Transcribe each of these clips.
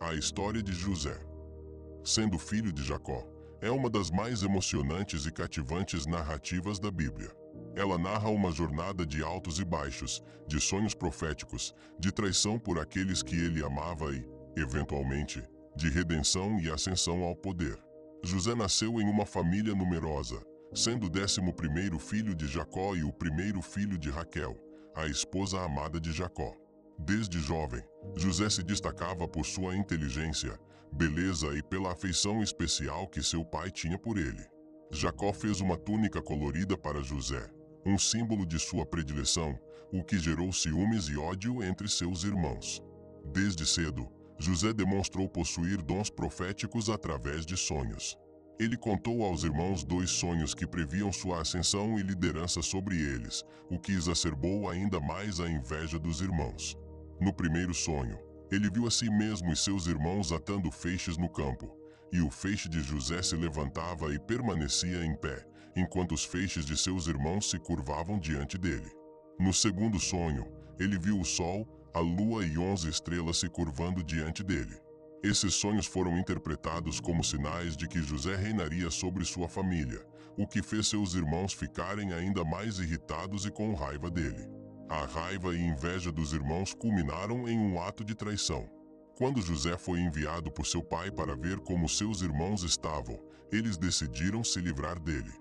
A história de José. Sendo filho de Jacó, é uma das mais emocionantes e cativantes narrativas da Bíblia. Ela narra uma jornada de altos e baixos, de sonhos proféticos, de traição por aqueles que ele amava e, eventualmente, de redenção e ascensão ao poder. José nasceu em uma família numerosa, sendo o 11º filho de Jacó e o primeiro filho de Raquel, a esposa amada de Jacó. Desde jovem, José se destacava por sua inteligência, beleza e pela afeição especial que seu pai tinha por ele. Jacó fez uma túnica colorida para José, um símbolo de sua predileção, o que gerou ciúmes e ódio entre seus irmãos. Desde cedo, José demonstrou possuir dons proféticos através de sonhos. Ele contou aos irmãos 2 sonhos que previam sua ascensão e liderança sobre eles, o que exacerbou ainda mais a inveja dos irmãos. No primeiro sonho, ele viu a si mesmo e seus irmãos atando feixes no campo, e o feixe de José se levantava e permanecia em pé, enquanto os feixes de seus irmãos se curvavam diante dele. No segundo sonho, ele viu o sol, a lua e 11 estrelas se curvando diante dele. Esses sonhos foram interpretados como sinais de que José reinaria sobre sua família, o que fez seus irmãos ficarem ainda mais irritados e com raiva dele. A raiva e inveja dos irmãos culminaram em um ato de traição. Quando José foi enviado por seu pai para ver como seus irmãos estavam, eles decidiram se livrar dele.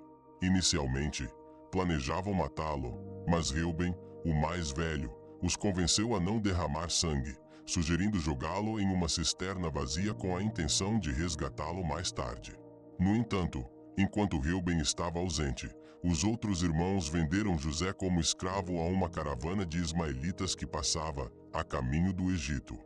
Inicialmente, planejavam matá-lo, mas Reuben, o mais velho, os convenceu a não derramar sangue, sugerindo jogá-lo em uma cisterna vazia com a intenção de resgatá-lo mais tarde. No entanto, enquanto Reuben estava ausente, os outros irmãos venderam José como escravo a uma caravana de ismaelitas que passava a caminho do Egito.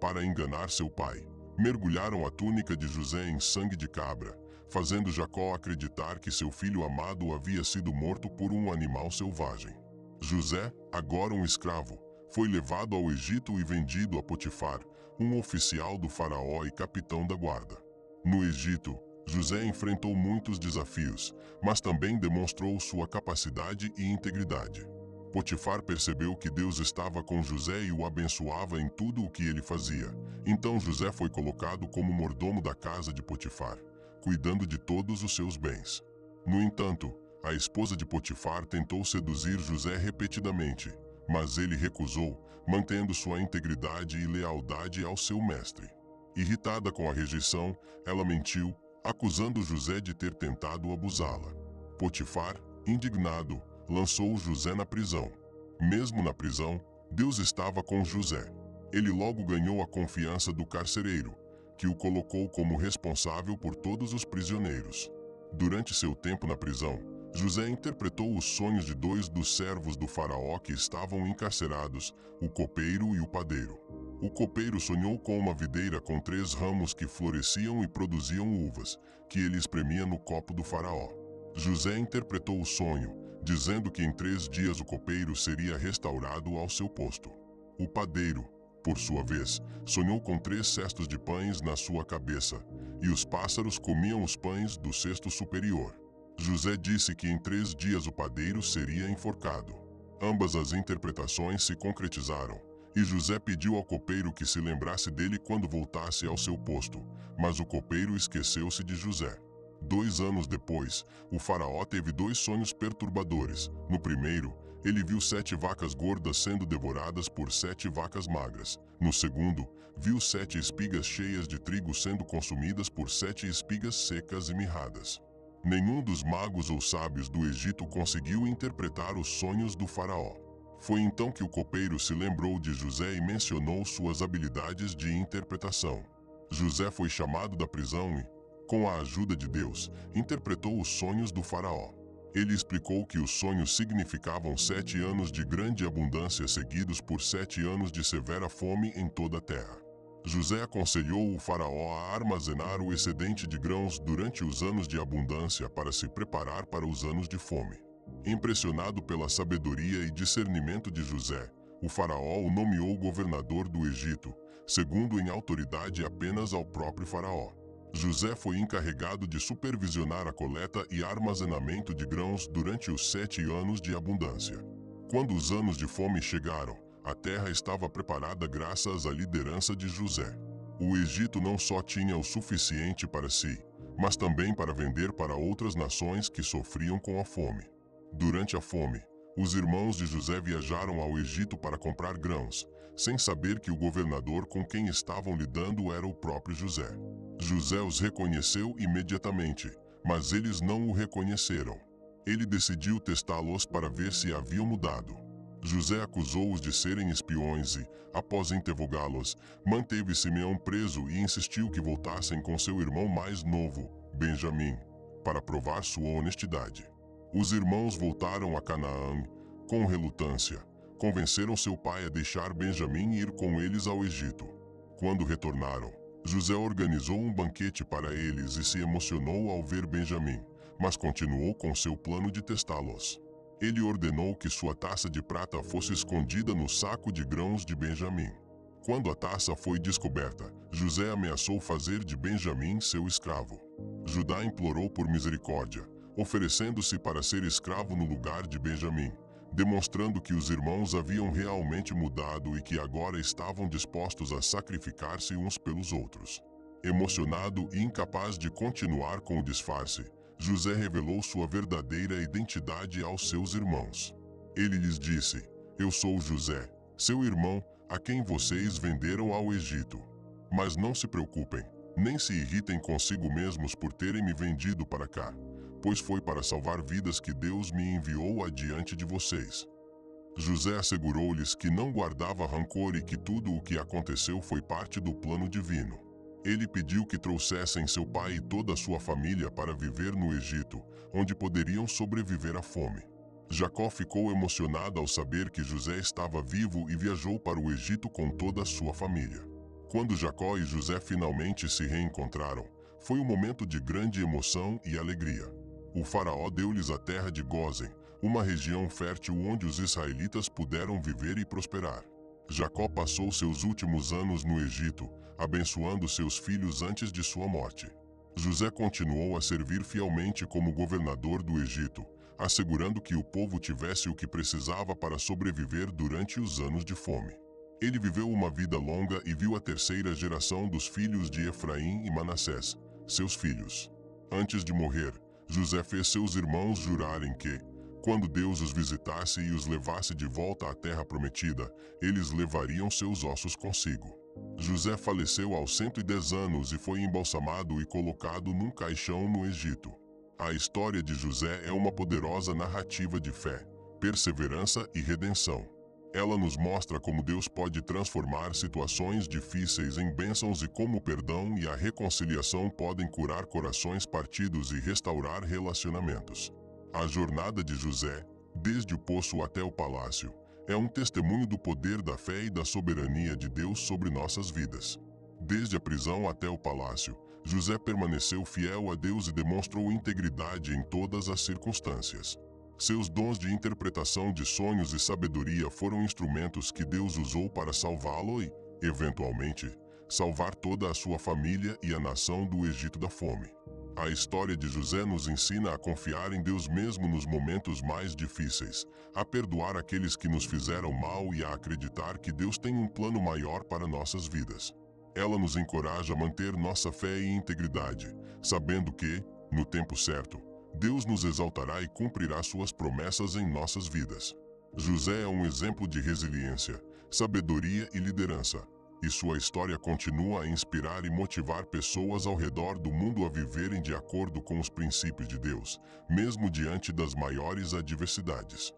Para enganar seu pai, mergulharam a túnica de José em sangue de cabra, fazendo Jacó acreditar que seu filho amado havia sido morto por um animal selvagem. José, agora um escravo, foi levado ao Egito e vendido a Potifar, um oficial do faraó e capitão da guarda. No Egito, José enfrentou muitos desafios, mas também demonstrou sua capacidade e integridade. Potifar percebeu que Deus estava com José e o abençoava em tudo o que ele fazia. Então José foi colocado como mordomo da casa de Potifar, cuidando de todos os seus bens. No entanto, a esposa de Potifar tentou seduzir José repetidamente, mas ele recusou, mantendo sua integridade e lealdade ao seu mestre. Irritada com a rejeição, ela mentiu, acusando José de ter tentado abusá-la. Potifar, indignado, lançou José na prisão. Mesmo na prisão, Deus estava com José. Ele logo ganhou a confiança do carcereiro, que o colocou como responsável por todos os prisioneiros. Durante seu tempo na prisão, José interpretou os sonhos de 2 dos servos do faraó que estavam encarcerados, o copeiro e o padeiro. O copeiro sonhou com uma videira com 3 ramos que floresciam e produziam uvas, que ele espremia no copo do faraó. José interpretou o sonho, dizendo que em 3 dias o copeiro seria restaurado ao seu posto. O padeiro, por sua vez, sonhou com 3 cestos de pães na sua cabeça, e os pássaros comiam os pães do cesto superior. José disse que em 3 dias o padeiro seria enforcado. Ambas as interpretações se concretizaram, e José pediu ao copeiro que se lembrasse dele quando voltasse ao seu posto, mas o copeiro esqueceu-se de José. 2 anos depois, o faraó teve 2 sonhos perturbadores. No primeiro, ele viu 7 vacas gordas sendo devoradas por 7 vacas magras. No segundo, viu 7 espigas cheias de trigo sendo consumidas por 7 espigas secas e mirradas. Nenhum dos magos ou sábios do Egito conseguiu interpretar os sonhos do faraó. Foi então que o copeiro se lembrou de José e mencionou suas habilidades de interpretação. José foi chamado da prisão e, com a ajuda de Deus, interpretou os sonhos do faraó. Ele explicou que os sonhos significavam 7 anos de grande abundância seguidos por 7 anos de severa fome em toda a terra. José aconselhou o faraó a armazenar o excedente de grãos durante os anos de abundância para se preparar para os anos de fome. Impressionado pela sabedoria e discernimento de José, o faraó o nomeou governador do Egito, segundo em autoridade apenas ao próprio faraó. José foi encarregado de supervisionar a coleta e armazenamento de grãos durante os 7 anos de abundância. Quando os anos de fome chegaram, a terra estava preparada graças à liderança de José. O Egito não só tinha o suficiente para si, mas também para vender para outras nações que sofriam com a fome. Durante a fome, os irmãos de José viajaram ao Egito para comprar grãos, sem saber que o governador com quem estavam lidando era o próprio José. José os reconheceu imediatamente, mas eles não o reconheceram. Ele decidiu testá-los para ver se haviam mudado. José acusou-os de serem espiões e, após interrogá-los, manteve Simeão preso e insistiu que voltassem com seu irmão mais novo, Benjamim, para provar sua honestidade. Os irmãos voltaram a Canaã com relutância. Convenceram seu pai a deixar Benjamim ir com eles ao Egito. Quando retornaram, José organizou um banquete para eles e se emocionou ao ver Benjamim, mas continuou com seu plano de testá-los. Ele ordenou que sua taça de prata fosse escondida no saco de grãos de Benjamim. Quando a taça foi descoberta, José ameaçou fazer de Benjamim seu escravo. Judá implorou por misericórdia, oferecendo-se para ser escravo no lugar de Benjamim, demonstrando que os irmãos haviam realmente mudado e que agora estavam dispostos a sacrificar-se uns pelos outros. Emocionado e incapaz de continuar com o disfarce, José revelou sua verdadeira identidade aos seus irmãos. Ele lhes disse: "Eu sou José, seu irmão, a quem vocês venderam ao Egito. Mas não se preocupem, nem se irritem consigo mesmos por terem me vendido para cá, pois foi para salvar vidas que Deus me enviou adiante de vocês." José assegurou-lhes que não guardava rancor e que tudo o que aconteceu foi parte do plano divino. Ele pediu que trouxessem seu pai e toda a sua família para viver no Egito, onde poderiam sobreviver à fome. Jacó ficou emocionado ao saber que José estava vivo e viajou para o Egito com toda a sua família. Quando Jacó e José finalmente se reencontraram, foi um momento de grande emoção e alegria. O faraó deu-lhes a terra de Gósen, uma região fértil onde os israelitas puderam viver e prosperar. Jacó passou seus últimos anos no Egito, abençoando seus filhos antes de sua morte. José continuou a servir fielmente como governador do Egito, assegurando que o povo tivesse o que precisava para sobreviver durante os anos de fome. Ele viveu uma vida longa e viu a terceira geração dos filhos de Efraim e Manassés, seus filhos. Antes de morrer, José fez seus irmãos jurarem que, quando Deus os visitasse e os levasse de volta à terra prometida, eles levariam seus ossos consigo. José faleceu aos 110 anos e foi embalsamado e colocado num caixão no Egito. A história de José é uma poderosa narrativa de fé, perseverança e redenção. Ela nos mostra como Deus pode transformar situações difíceis em bênçãos e como o perdão e a reconciliação podem curar corações partidos e restaurar relacionamentos. A jornada de José, desde o poço até o palácio, é um testemunho do poder da fé e da soberania de Deus sobre nossas vidas. Desde a prisão até o palácio, José permaneceu fiel a Deus e demonstrou integridade em todas as circunstâncias. Seus dons de interpretação de sonhos e sabedoria foram instrumentos que Deus usou para salvá-lo e, eventualmente, salvar toda a sua família e a nação do Egito da fome. A história de José nos ensina a confiar em Deus mesmo nos momentos mais difíceis, a perdoar aqueles que nos fizeram mal e a acreditar que Deus tem um plano maior para nossas vidas. Ela nos encoraja a manter nossa fé e integridade, sabendo que, no tempo certo, Deus nos exaltará e cumprirá suas promessas em nossas vidas. José é um exemplo de resiliência, sabedoria e liderança, e sua história continua a inspirar e motivar pessoas ao redor do mundo a viverem de acordo com os princípios de Deus, mesmo diante das maiores adversidades.